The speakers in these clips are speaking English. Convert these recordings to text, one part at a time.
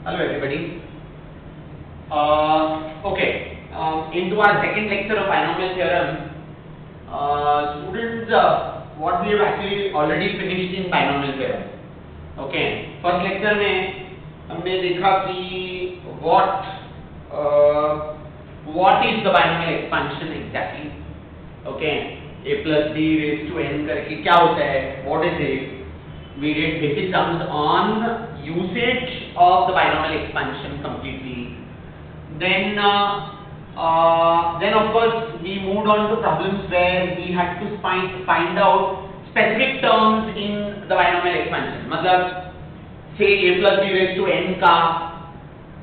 Hello everybody. Okay. Into our second lecture of binomial theorem, students, what we have actually already finished in binomial theorem. Okay. First lecture में हमने देखा कि what is the binomial expansion exactly. Okay. A plus b raised to n करके क्या होता है? What is it? We did basic terms on usage of the binomial expansion completely. Then of course we moved on to problems where we had to find out specific terms in the binomial expansion. मतलब say a plus b raised to n का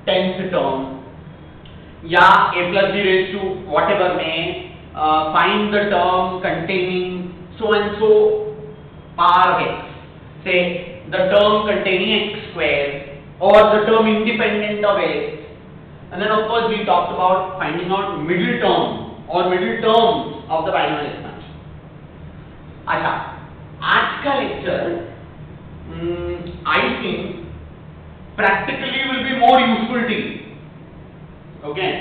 10th term या a plus b raised to whatever में find the term containing so and so power of x. Say the term containing x square or the term independent of x, and then of course we talked about finding out middle term or middle terms of the binomial expansion. अच्छा, आज का lecture I think practically will be more useful to you. Okay,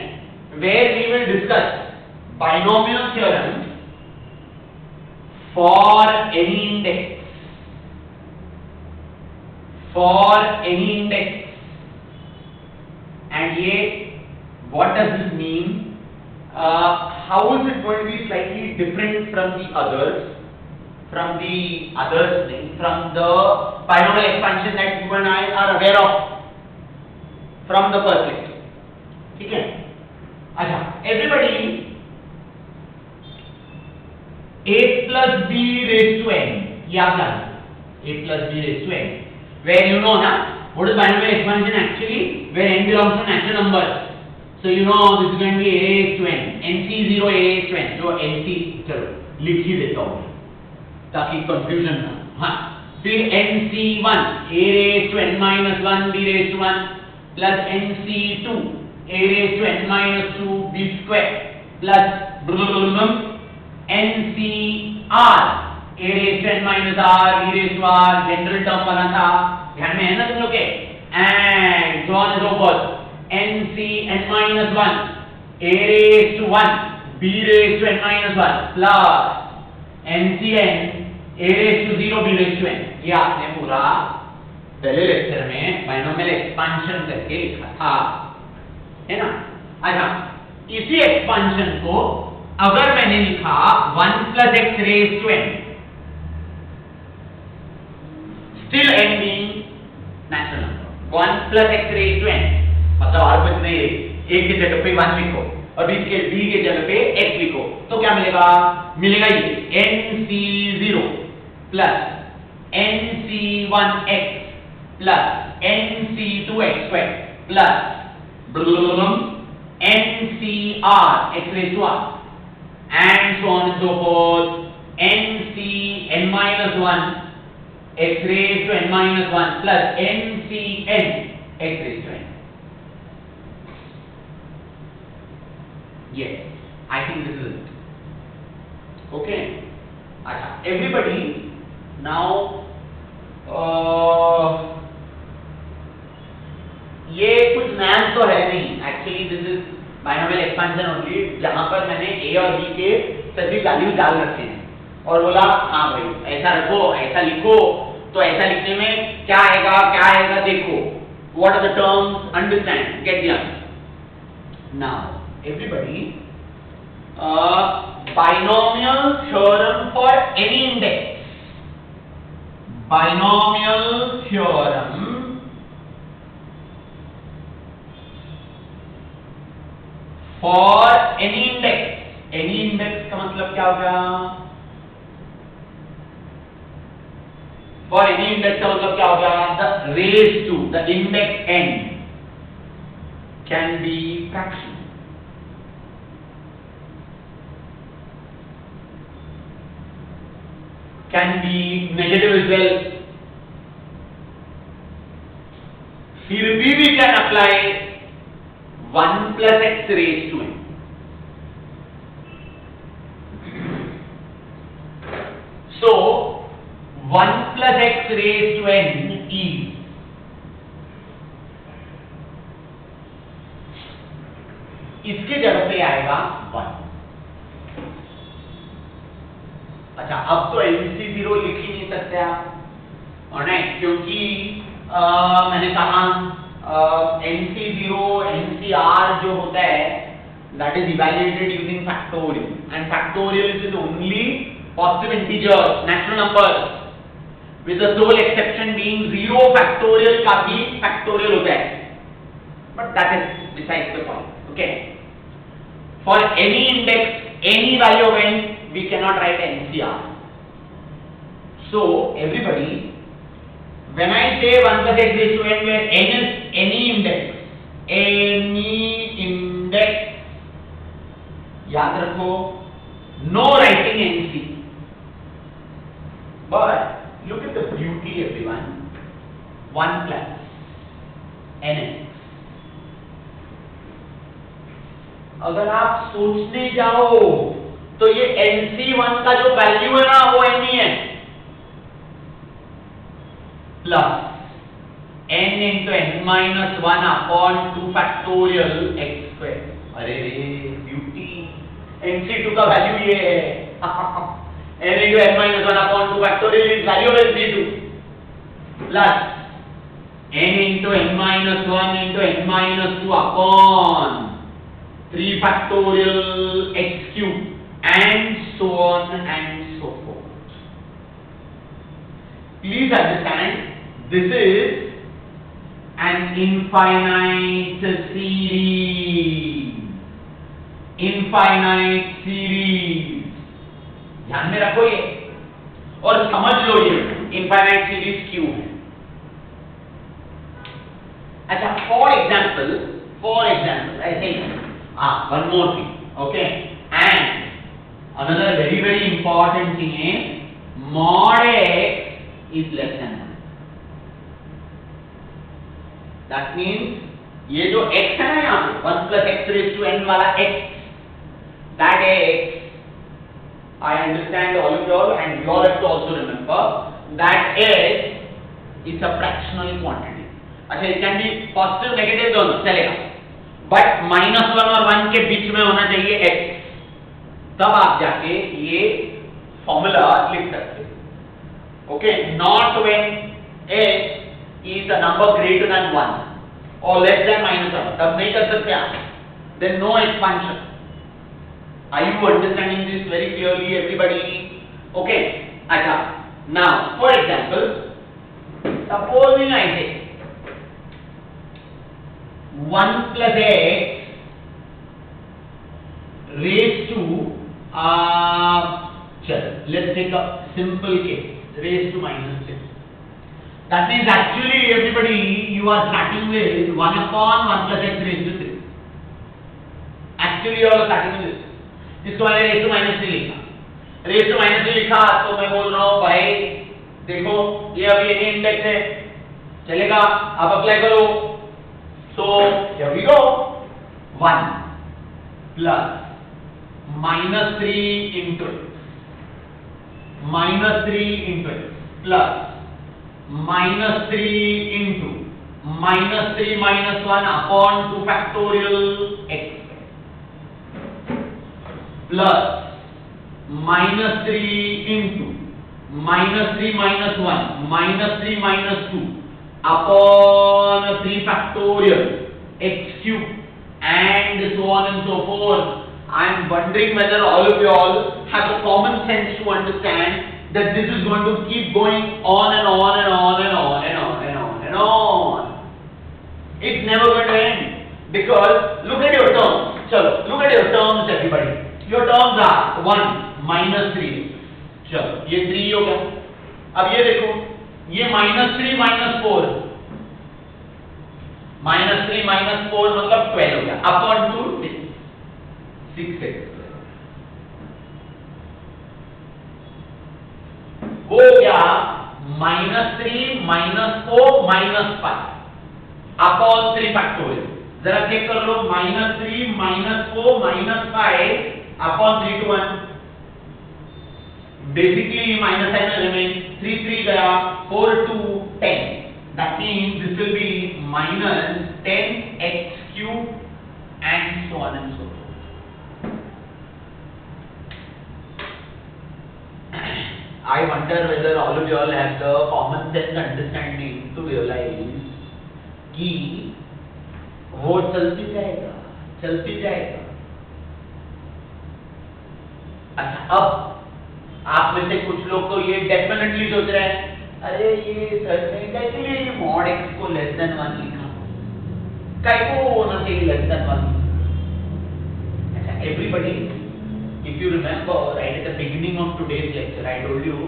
where we will discuss binomial theorem for any index. For any index, and what does this mean? How is it going to be slightly different from the others? From the binomial expansion that you and I are aware of from the first lecture. ठीक है? अच्छा, everybody, a plus b raised to n, ये आप जानते हैं, a plus b raised to n. Where you know na, what is binomial expansion actually? Where n belongs to natural numbers. So you know this is going to be a raised to n. NC0 a raised to n. जो NC चलो लिख ही देता हूँ ताकि confusion ना. हाँ. फिर NC1 a raised to n minus 1 b raised to 1 plus NC2 a raised to n minus 2 b square plus NCR a raised to n minus r, b raised to r, general term बना था, ध्यान में है ना तुम लोग के, and so on and so forth, nc n minus 1, a raised to 1, b raised to n minus 1 plus ncn a raised to 0, b raised to n. ये आपने पूरा पहले लेक्चर में बाइनोमियल एक्सपांशन करके लिखा था, है ना? अच्छा, इसी एक्सपांशन को अगर मैंने लिखा 1 plus x raised to n, still n being natural number, 1 plus x raised to n, मतलब और कुछ नहीं है, a की जगह पे 1 लिखो और b के जगह पे x लिखो, तो क्या मिलेगा? मिलेगा ये nc0 plus nc1x plus nc2x square plus ncr x raised to r and so on and so forth, ncn minus 1 x raised to n minus 1 plus ncn x raised to n. Yes, I think this is it. Okay. Everybody, now ये कुछ math तो है नहीं, actually this is binomial expansion only, जहां पर मैंने a और b के सभी वैल्यू डाल रखे हैं और बोला हाँ भाई ऐसा रखो, ऐसा लिखो, तो ऐसा लिखने में क्या आएगा देखो, what are the terms, understand, get the answer. Now everybody, binomial theorem for any index, binomial theorem for any index का मतलब क्या हो गया? For any index का मतलब क्या हो गया? The raised to the index n can be fraction, can be negative as well. फिर भी we can apply 1 plus x raised to n. So 1 plus x raised to n is इसके जगह पे आएगा 1। अच्छा, अब तो NC0 लिख ही नहीं सकते आप, ऑलराइट, क्योंकि मैंने कहा NC0 NCR जो होता है that is evaluated using factorial, and factorial is only positive integers, natural numbers, with the sole exception being 0 factorial का भी factorial होता है, but that is besides the point. Okay, for any index, any value of n, we cannot write NCR. So everybody, when I say 1 plus x raised to n, where n is any index, याद रखो, no writing NC. But look at the beauty, everyone. 1 plus nn. अगर आप सोचने जाओ तो ये NC1 का जो वैल्यू है ना वो n ही है, plus n into n minus 1 upon 2 factorial x square. अरे रे ब्यूटी, NC2 का वैल्यू ये है n into n minus 1 upon 2 factorial is value of NC2 plus n into n minus 1 into n minus 2 upon 3 factorial x cube and so on and so forth. Please understand, this is an infinite series. Infinite series. ध्यान में रखो ये और समझ लो ये infinite series क्यों है. अच्छा, for example, I think one more thing, okay, and another very important thing is mod x is less than 1. That means ये जो x है ना यहाँ पे 1 plus x raised to n वाला x, that x, I understand all of you all, and you all have to also remember that x is a fractional quantity. अच्छा, it can be positive negative दोनों चलेगा, but -1 और 1 के बीच में होना चाहिए x, तब आप जाके ये फॉर्मूला लिख सकते हो. Okay, not when x is a number greater than 1 or less than -1, तब नहीं कर सकते आप, then no expansion. Are you understanding this very clearly, everybody? Okay, अच्छा, now for example, supposing I say 1 plus x raised to let's take a simple case, raised to -6. That means actually everybody you are starting with 1 upon 1 plus x raised to 3. Actually you are starting with this. इसको मैंने raised to -3 लिखा. raised to -3 लिखा तो मैं बोल रहा हूँ भाई देखो ये अभी एक इंडेक्स है, चलेगा, आप अप्लाई करो. So here we go, 1 plus -3 into x, -3 into x plus -3 into -3 minus 1 upon 2 factorial x plus -3 into -3 minus 1 -3 minus 2 upon 3 factorial x cube and so on and so forth. I am wondering whether all of you all have the common sense to understand that this is going to keep going on and on and on and on and on and on and on. It's never going to end because look at your terms. Chalo, look at your terms, everybody. Your terms are 1 minus 3. चलो ये 3 हो गया. अब ये देखो ये -3 -4, -3 -4 मतलब 12 हो गया, अपॉन 2 6x हो गया -3 -4 -5 अपॉन 3 फैक्टोरियल. जरा चेक कर लो, -3 -4 -5 upon 3 to 1. Basically minus sign will remain, 3 3 gaya, 4 to 10. That means this will be minus 10x cube and so on and so I wonder whether all of you all have the common sense understanding to realize कि वो चलती जाएगा, चलती जाएगा। अच्छा, अब आप में से कुछ लोग तो ये डेफिनेटली सोच रहे हैं, अरे ये सर ने कैसे ये mod x को less than 1 लिखा, काय को होना चाहिए less than 1? अच्छा, everybody, if you remember right at the beginning of today's lecture, I told you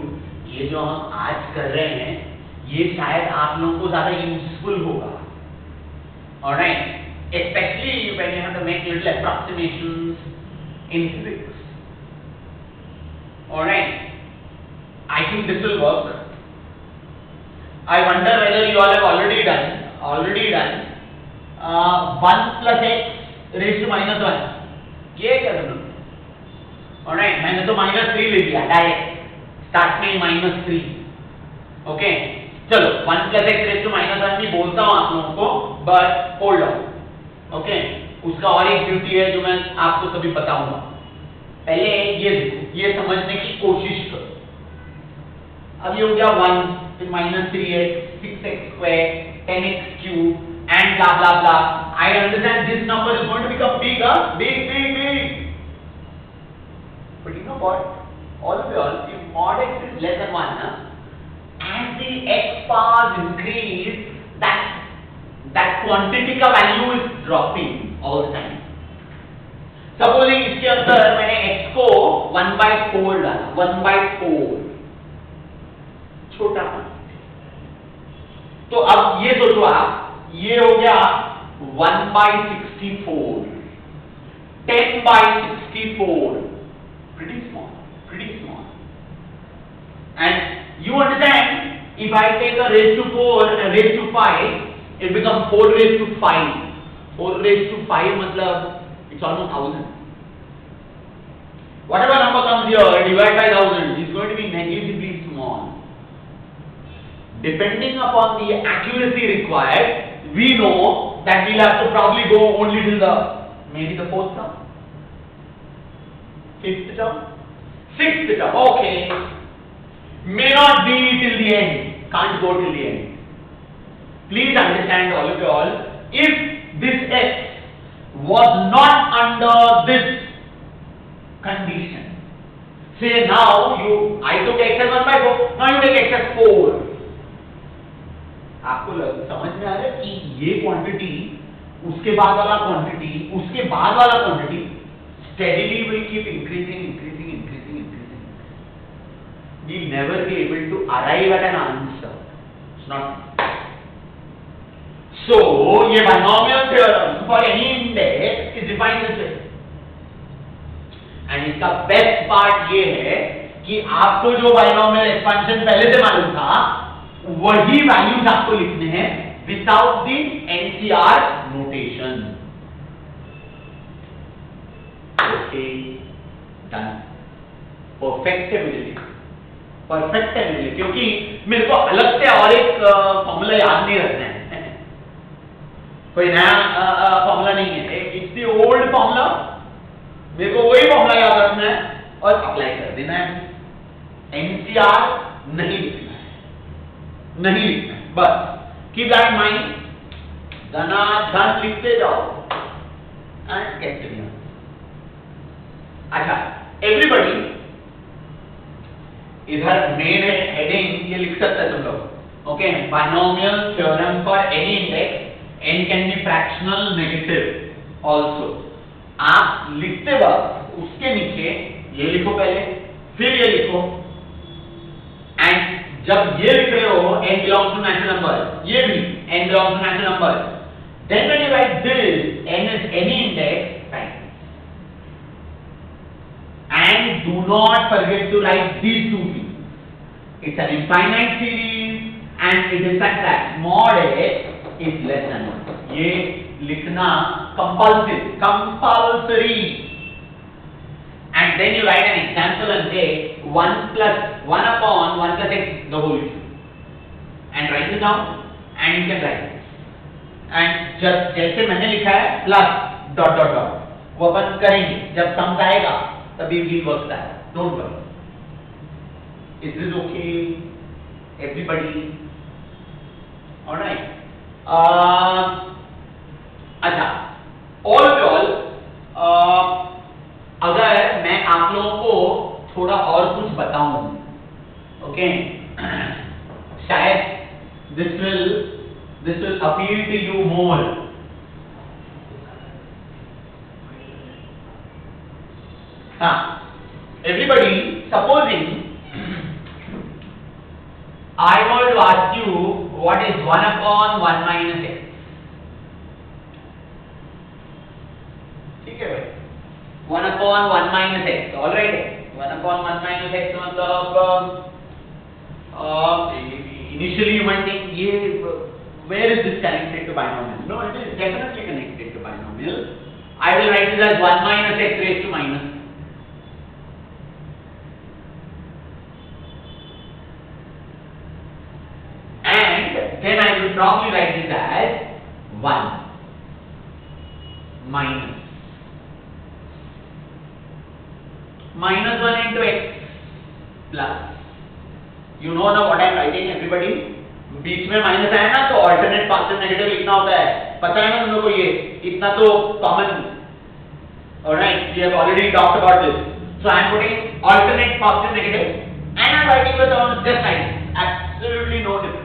ये जो हम आज कर रहे हैं ये शायद आप लोगों को ज्यादा यूजफुल होगा, alright, especially when you have to make little approximations in physics. Alright, I think this will work. I wonder whether you all have already done 1 plus x raised to minus 1. ये क्या तुम? Alright, मैंने तो -3 ले लिया direct, start में -3. Okay, चलो 1 plus x raised to minus 1 भी बोलता हूँ आप लोगों को, but hold on. ओके, उसका और एक ब्यूटी है जो मैं आपको कभी बताऊंगा. पहले ये देखो, ये समझने की कोशिश करो. अब ये हो गया 1, फिर -3x, 6x square, 10x cube, and blah blah blah. I understand this number is going to become big, big. But you know what? All of you all, if mod x is less than 1, as the x powers increase, that quantity का value is dropping all the time. Supposing इसके अंदर मैंने x को 1/4 डाला, 1/4, छोटा सा. तो अब ये सोचो आप, ये हो गया 1/64, 10/64, pretty small. And you understand, if I take a raised to 4 and a raised to 5, it becomes 4 raised to 5. 4 raised to 5 मतलब it's almost 1000. Whatever number comes here, divide by 1000, is going to be negligibly small. Depending upon the accuracy required, we know that we'll have to probably go only till maybe the 4th term, 5th term, 6th term. Okay, may not be till the end, can't go till the end. Please understand, all of you all, if this x was not under this condition, say now I took x as 1/4, now you take x as 4. आपको समझ में आ रहा है कि ये quantity, उसके बाद वाला क्वांटिटी, उसके बाद वाला quantity steadily will keep increasing. We'll never be able to arrive at an answer. It's not. So, ये binomial theorem for any index is defined this way. And इसका best part ये है कि आपको जो binomial expansion पहले से मालूम था, वही values आपको लिखने हैं without the NCR notation. Okay, done. Perfect है मुझे लिखा. परफेक्ट है मेरे, क्योंकि मेरे को अलग से और एक फॉर्मूला याद नहीं रखना है. कोई नया फॉर्मूला नहीं है, इट्स द ओल्ड फॉर्मूला. मेरे को वही फॉर्मूला याद रखना है और अप्लाई कर देना है. एनसीआर नहीं लिखना है, बस कीप दैट इन माइंड. धनाधन लिखते जाओ एंड गेट टू द. अच्छा, एवरीबॉडी इधर मेन हेडिंग ये लिख सकते हैं तुम लोग. Okay, binomial theorem for any index n can be fractional negative also. आप लिखते वक्त उसके नीचे ये लिखो पहले, फिर ये लिखो, एंड जब ये लिख रहे हो n belongs to natural number, ये भी n belongs to natural number, then when you write this n is any index, right. And do not forget to write these two things. It's an infinite series and it is such that mod x is less than 1. ये लिखना compulsory. And then you write an example and say 1 upon 1 plus x the whole issue. And write it down and you can write it. And just जैसे मैंने लिखा है plus dot dot dot, वो अपन करेंगे जब सम आएगा तभी we work that. Don't worry. Is this okay? Everybody? All right. अच्छा, all अगर मैं आप लोगों को थोड़ा और कुछ बताऊं, ओके, शायद this will appeal to you more. हाँ, everybody, supposing I want to ask you what is 1 upon 1 minus x. ठीक है भाई, 1 upon 1 minus x, all right. 1 upon 1 minus x मतलब initially you might think ये where is this connected to binomial? No, it is definitely connected to binomial. I will write this as 1 minus x raised to minus. Then I will probably write this as 1 minus 1 into x plus, you know now what I am writing everybody, बीच में minus आया ना तो alternate positive negative लिखना होता है, पता है ना तुम लोग को, ये इतना तो common. Alright, we have already talked about this. So I am putting alternate positive negative and I am writing the terms just like this, absolutely no difference.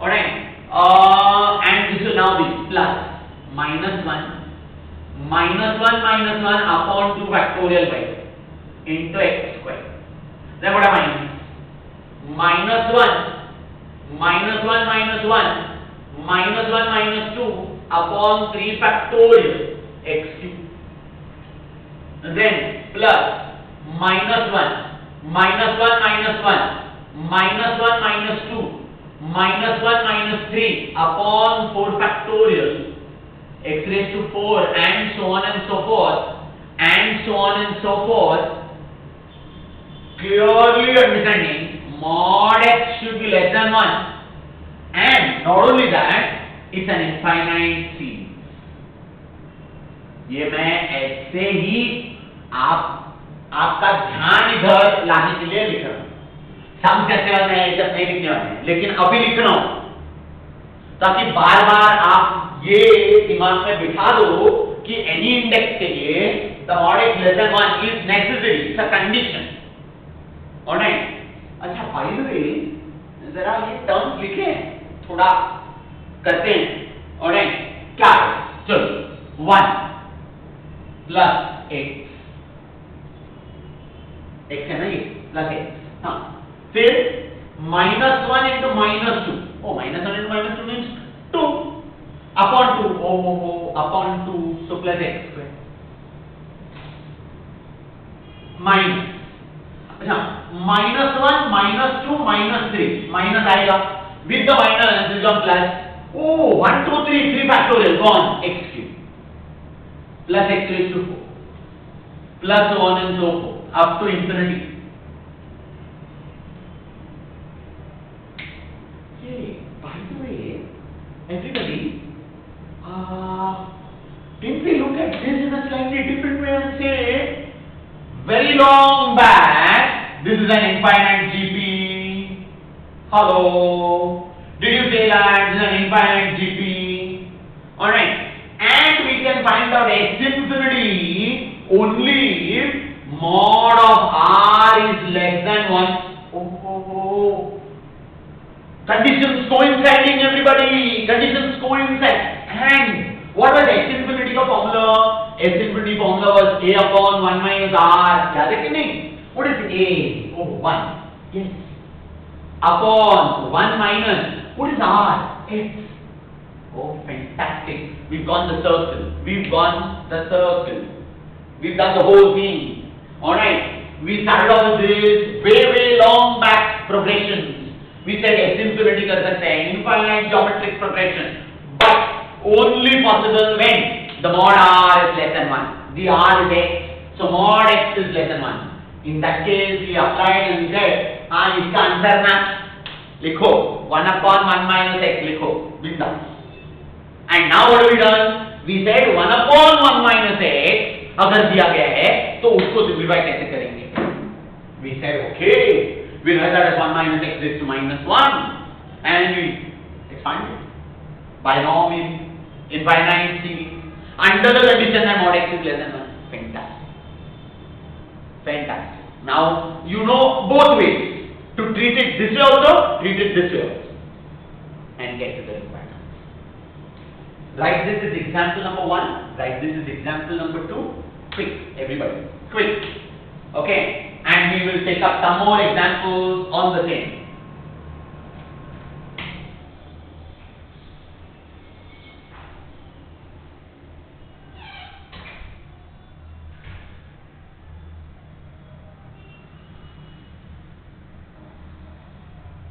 Alright, and this will now be plus minus 1 upon 2 factorial by into x square. Then what am I doing? Minus 1 minus 2 upon 3 factorial x cube. Then plus minus 1 minus 2 minus 1 minus 3 upon 4 factorial x raised to 4 and so on and so forth, clearly understanding mod x should be less than 1, and not only that, it's an infinite series. ये मैं ऐसे ही आपका ध्यान इधर लाने के लिए लिख रहा हूं, सम करने वाले हैं, जब नहीं लिखने वाले हैं, लेकिन अभी लिख रहा हूं ताकि बार बार आप ये दिमाग में बिठा दो कि एनी इंडेक्स के लिए the mod x less than 1 is necessary, it's a condition. Alright, अच्छा बाय द वे जरा ये टर्म्स लिखे थोड़ा करते हैं. ऑलराइट, क्या है, चलो 1 प्लस x है ना, ये प्लस x, हाँ, फिर minus 1 into minus 2, oh minus 1 into minus 2 means 2 upon 2, oh upon 2, so plus x square minus, अच्छा minus 1 minus 2 minus 3, minus आएगा with the minus this becomes plus, oh 1 2 3 factorial gone, x cube plus x raised to 4 plus so on and so forth up to infinity. By the way, everybody, didn't we look at this in a slightly different way and say, very long back, this is an infinite GP. Hello? Did you say that this is an infinite GP? Alright, and we can find out x infinity only if mod of r is less than 1. Conditions coinciding, everybody. Conditions coincide. And what was x infinity का formula? x infinity formula was a upon 1 minus r. याद है कि नहीं? What is a? Oh, 1. Yes. Upon 1 minus. What is r? x. Oh, fantastic. We've gone the circle. We've done the whole thing. Alright. We started off with this way long back progressions. We said x infinity कर सकते हैं, infinite geometric progression, but only possible when the mod r is less than 1. The r is x, so mod x is less than 1. In that case, we applied and we said, इसका answer ना लिखो 1 upon 1 minus x लिखो बिंदा. And now what have we done? We said 1 upon 1 minus x अगर दिया गया है तो उसको सिंप्लीफाई कैसे करेंगे? We said okay. we write that as 1 minus x raised to minus 1 and we expand it. Binomial, infinite series, under the condition that mod x is less than 1. Fantastic. Fantastic. Now, you know both ways. To treat it this way also, treat it this way also. And get to the required answer. Write this as example number 1. Write this as example number 2. Quick, everybody. Quick. Okay. And we will take up some more examples on the same.